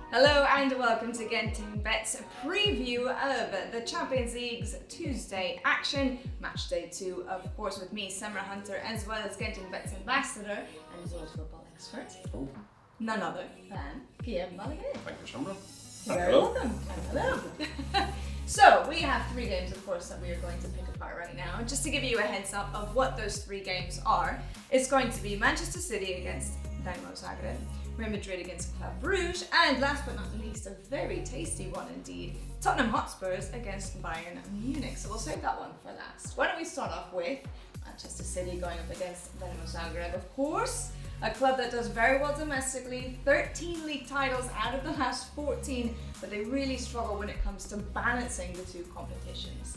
Hello and welcome to GentingBet's preview of the Champions League's Tuesday action. Match day 2, of course, with me, Summer Hunter, as well as GentingBet's ambassador and world football expert, none other than Guillaume Balaguer. Thank you, Summer. You're very welcome. Hello. So, we have 3 games, of course, that we are going to pick apart right now. Just to give you a heads up of what those 3 games are, it's going to be Manchester City against Dinamo Zagreb, Real Madrid against Club Brugge, and last but not least, a very tasty one indeed, Tottenham Hotspurs against Bayern Munich. So we'll save that one for last. Why don't we start off with Manchester City going up against Dinamo Zagreb, of course. A club that does very well domestically, 13 league titles out of the last 14, but they really struggle when it comes to balancing the 2 competitions.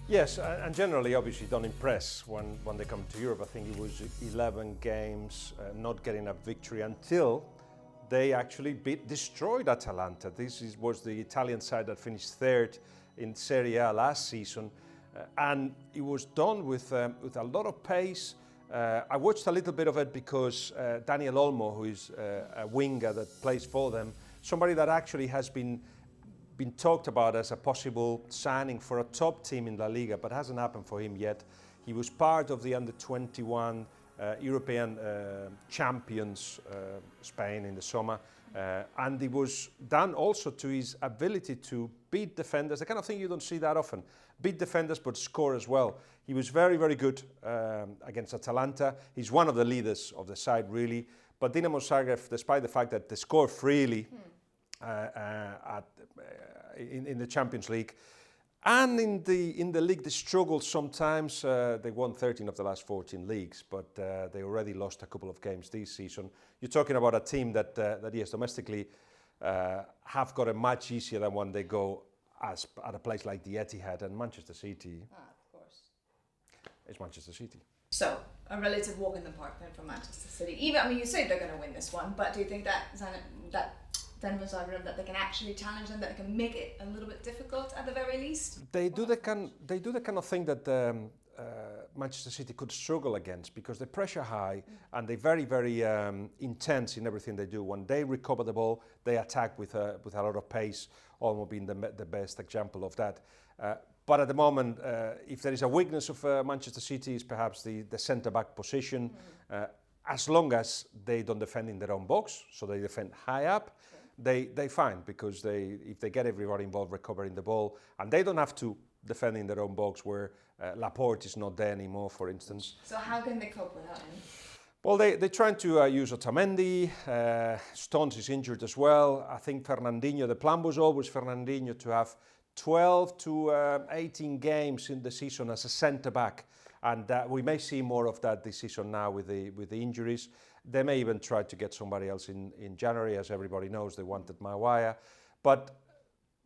Yes, and generally, obviously, don't impress when they come to Europe. I think it was 11 games, not getting a victory until they actually destroyed Atalanta. Was the Italian side that finished 3rd in Serie A last season, and it was done with a lot of pace. I watched a little bit of it because Daniel Olmo, who is a winger that plays for them, somebody that actually has been talked about as a possible signing for a top team in La Liga, but hasn't happened for him yet. He was part of the under-21 European champions, Spain in the summer, and it was done also to his ability to beat defenders, the kind of thing you don't see that often. Beat defenders but score as well. He was very, very good against Atalanta. He's one of the leaders of the side, really. But Dinamo Zagreb, despite the fact that they score freely in the Champions League, and in the league they struggled sometimes. They won 13 of the last 14 leagues, but they already lost a couple of games this season. You're talking about a team that yes, domestically have got it much easier than when they go at a place like the Etihad, and Manchester City. Of course. It's Manchester City. So, a relative walk in the park then for Manchester City. You say they're going to win this one, but do you think that Dinamo Zagreb, that they can actually challenge them, that they can make it a little bit difficult at the very least? They do the kind of thing that Manchester City could struggle against, because they pressure high and they're very, very intense in everything they do. When they recover the ball, they attack with a lot of pace, almost being the best example of that. But at the moment, if there is a weakness of Manchester City, is perhaps the centre-back position. As long as they don't defend in their own box, so they defend high up, they fine, because if they get everybody involved recovering the ball, and they don't have to defend in their own box where Laporte is not there anymore, for instance. So how can they cope without him? Well, they're trying to use Otamendi. Stones is injured as well. I think Fernandinho, the plan was always Fernandinho to have 12 to 18 games in the season as a centre-back. And we may see more of that this season now with the injuries. They may even try to get somebody else in January. As everybody knows, they wanted Maguire. But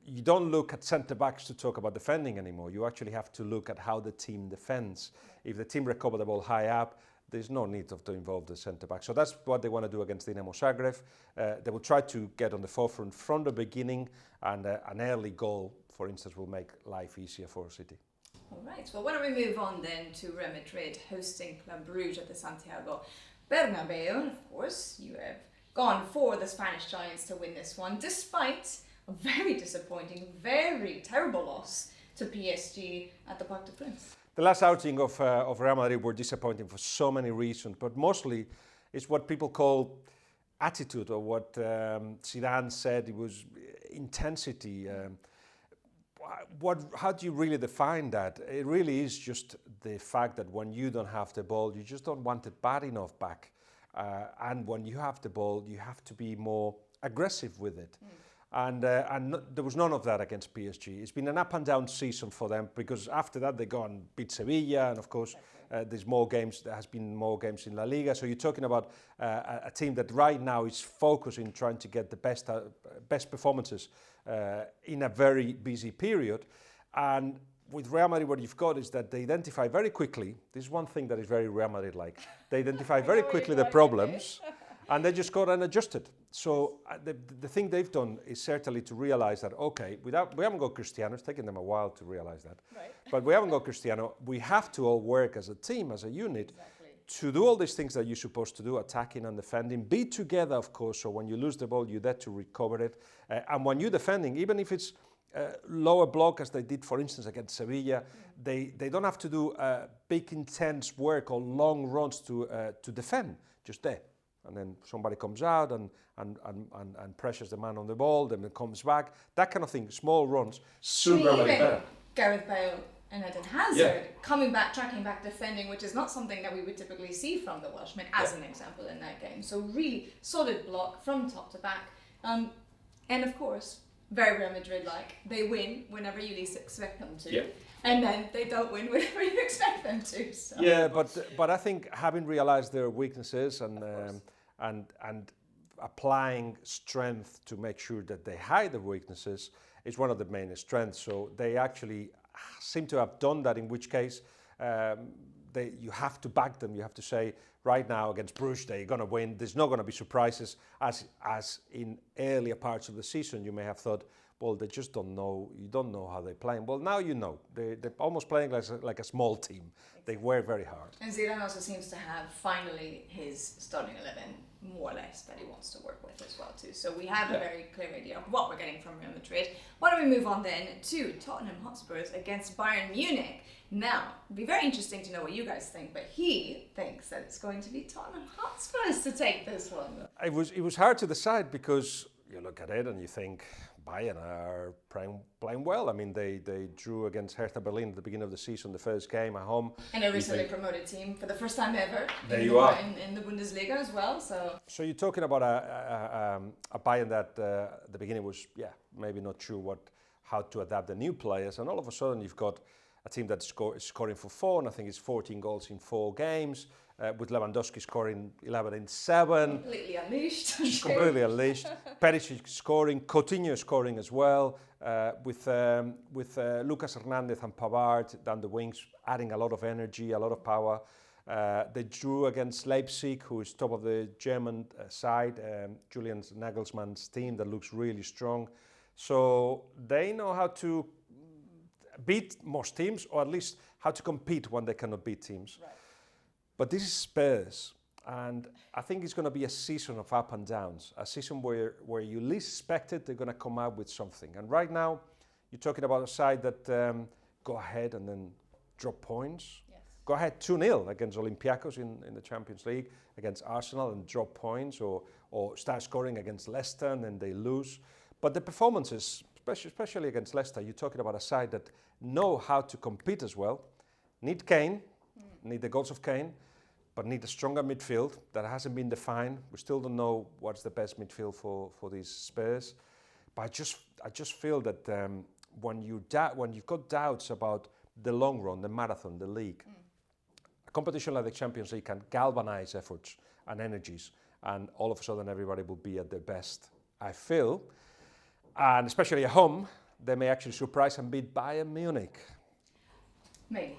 you don't look at centre-backs to talk about defending anymore. You actually have to look at how the team defends. If the team recover the ball high up, there's no need to involve the centre-back. So that's what they want to do against Dinamo Zagreb. They will try to get on the forefront from the beginning, and an early goal, for instance, will make life easier for City. All right, well, why don't we move on then to Real Madrid hosting Club Brugge at the Santiago Bernabeu. Of course, you have gone for the Spanish Giants to win this one, despite a very disappointing, very terrible loss to PSG at the Parc des Princes. The last outing of Real Madrid were disappointing for so many reasons, but mostly it's what people call attitude, or what Zidane said, it was intensity. How do you really define that? It really is just the fact that when you don't have the ball, you just don't want it bad enough back. And when you have the ball, you have to be more aggressive with it. And there was none of that against PSG. It's been an up and down season for them, because after that they go and beat Sevilla, and of course there's more games. There has been more games in La Liga. So you're talking about a team that right now is focusing, trying to get the best performances in a very busy period. And with Real Madrid, what you've got is that they identify very quickly. This is one thing that is very Real Madrid-like. They identify very quickly the problems, and they just got and adjusted. So the thing they've done is certainly to realize that, okay, we haven't got Cristiano. It's taken them a while to realize that. Right. But we haven't got Cristiano. We have to all work as a team, as a unit, to do all these things that you're supposed to do, attacking and defending, be together, of course, so when you lose the ball, you're there to recover it. And when you're defending, even if it's lower block, as they did, for instance, against Sevilla, they don't have to do big, intense work or long runs to defend, just there. And then somebody comes out and pressures the man on the ball, then it comes back. That kind of thing, small runs. Super better. Gareth Bale and Eden Hazard coming back, tracking back, defending, which is not something that we would typically see from the Welshmen, as an example in that game. So really solid block from top to back. And of course, very Real Madrid-like. They win whenever you least expect them to. And then they don't win whenever you expect them to. So. Yeah, but I think having realised their weaknesses and applying strength to make sure that they hide the weaknesses is one of the main strengths. So they actually seem to have done that, in which case you have to back them. You have to say, right now against Brugge, they're going to win. There's not going to be surprises, as in earlier parts of the season you may have thought, well, they just don't know. You don't know how they're playing. Well, now you know. They're almost playing like a small team. They work very hard. And Zidane also seems to have finally his starting 11, more or less, that he wants to work with as well too. So we have a very clear idea of what we're getting from Real Madrid. Why don't we move on then to Tottenham Hotspurs against Bayern Munich? Now, it'd be very interesting to know what you guys think, but he thinks that it's going to be Tottenham Hotspurs to take this one. It was hard to decide, because you look at it and you think Bayern are playing well. I mean, they drew against Hertha Berlin at the beginning of the season, the first game at home. And a recently promoted team for the first time ever. There you are. In the Bundesliga as well. So you're talking about a Bayern that at the beginning was, maybe not sure how to adapt the new players, and all of a sudden you've got a team that's scoring for 4, and I think it's 14 goals in 4 games, with Lewandowski scoring 11 in 7. Completely unleashed. Completely unleashed. Perisic scoring, Coutinho scoring as well, with Lucas Hernandez and Pavard down the wings, adding a lot of energy, a lot of power. They drew against Leipzig, who is top of the German side, Julian Nagelsmann's team that looks really strong. So they know how to beat most teams, or at least how to compete when they cannot beat teams. Right. But this is Spurs, and I think it's going to be a season of up and downs, a season where you least expect it, they're going to come out with something. And right now, you're talking about a side that go ahead and then drop points. Yes. Go ahead 2-0 against Olympiacos in the Champions League, against Arsenal, and drop points, or start scoring against Leicester and then they lose. But the performances, especially against Leicester, you're talking about a side that know how to compete as well, need Kane, need the goals of Kane, but need a stronger midfield that hasn't been defined. We still don't know what's the best midfield for these Spurs. But I just feel that when you've got doubts about the long run, the marathon, the league, a competition like the Champions League can galvanize efforts and energies, and all of a sudden everybody will be at their best, I feel. And especially at home, they may actually surprise and beat Bayern Munich. Maybe.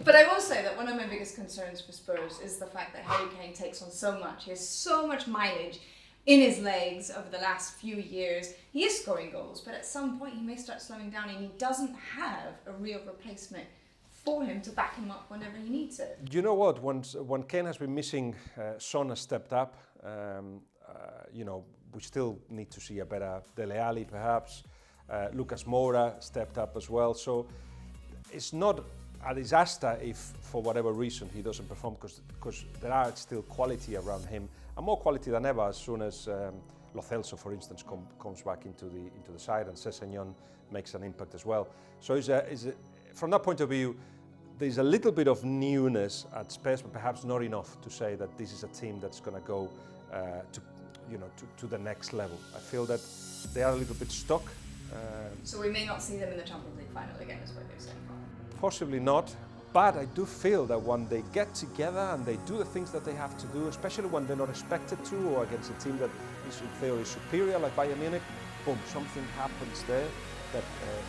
But I will say that one of my biggest concerns for Spurs is the fact that Harry Kane takes on so much. He has so much mileage in his legs over the last few years. He is scoring goals, but at some point he may start slowing down, and he doesn't have a real replacement for him to back him up whenever he needs it. You know what? When Kane has been missing, Son has stepped up. We still need to see a better Dele Alli, perhaps. Lucas Moura stepped up as well. So it's not a disaster if, for whatever reason, he doesn't perform, because there are still quality around him, and more quality than ever as soon as Lo Celso, for instance, comes back into the side, and Sessegnon makes an impact as well. So from that point of view, there's a little bit of newness at Spurs, but perhaps not enough to say that this is a team that's going to go to the next level. I feel that they are a little bit stuck. So we may not see them in the Champions League final again, is what you're saying. Possibly not, but I do feel that when they get together and they do the things that they have to do, especially when they're not expected to, or against a team that is in theory superior like Bayern Munich, boom, something happens there that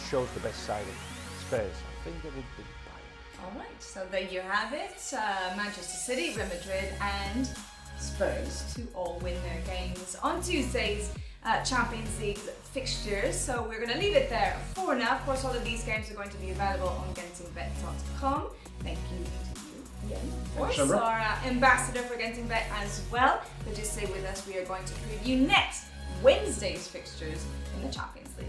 shows the best side of Spurs. I think that would be Bayern. All right, so there you have it. Manchester City, Real Madrid and Spurs to all win their games on Tuesday's Champions League fixtures. So we're going to leave it there for now. Of course, all of these games are going to be available on GentingBet.com. Thank you to you Yeah, of course, our ambassador for GentingBet as well. But just stay with us, we are going to preview next Wednesday's fixtures in the Champions League.